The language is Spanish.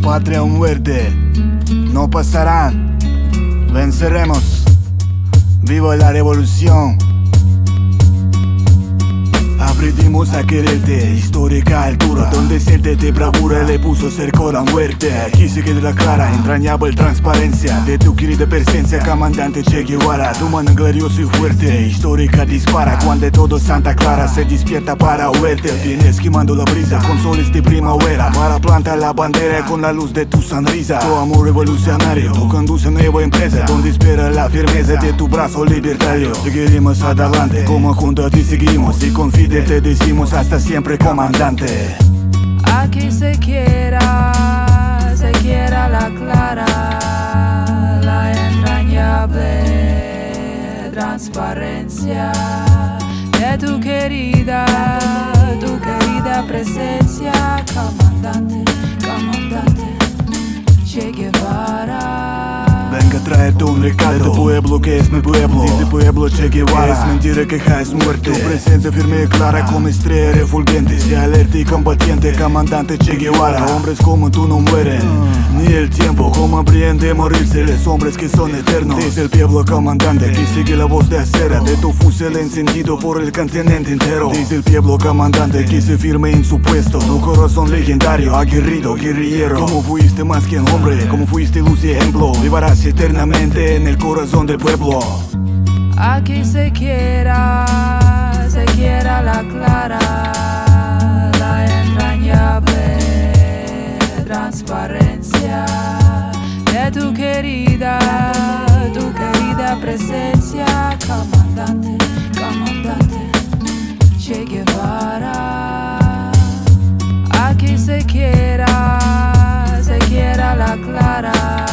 patria o muerte no pasarán, venceremos. Viva la revolución. Aprendimos a quererte, histórica altura donde siente de bravura le puso cerco a la muerte. Aquí se queda clara, entrañable transparencia de tu querida presencia, comandante Che Guevara. Tu mano gloriosa y fuerte, histórica dispara cuando todo Santa Clara se despierta para verte. Vienes quemando la brisa con soles de primavera para plantar la bandera con la luz de tu sonrisa. Tu amor revolucionario, tu conduce nueva empresa donde espera la firmeza de tu brazo libertario. Seguiremos adelante, como juntos te seguimos y con fide te decimos hasta siempre, comandante. Aquí se quiera la clara, la entrañable transparencia de tu querida presencia, comandante Che Guevara. Venga a traerte un recado de pueblo que es mi pueblo. Dice pueblo Che Guevara, es mentira que es muerte. Tu presencia firme y clara como estrella refulgente, sea alerta y combatiente, comandante Che Guevara. Hombres como tú no mueren, ni el tiempo como habrían de morirse los hombres que son eternos. Dice el pueblo comandante, que sigue la voz de acera de tu fusil encendido por el continente entero. Dice el pueblo comandante, que se firme en su puesto, tu corazón legendario, aguerrido, guerrillero. Como fuiste más que un hombre, como fuiste luz y ejemplo, vivarás eternamente en el corazón del pueblo. Aquí se quiera la clara, la entrañable transparencia de tu querida presencia, comandante Che Guevara. Aquí se quiera la clara,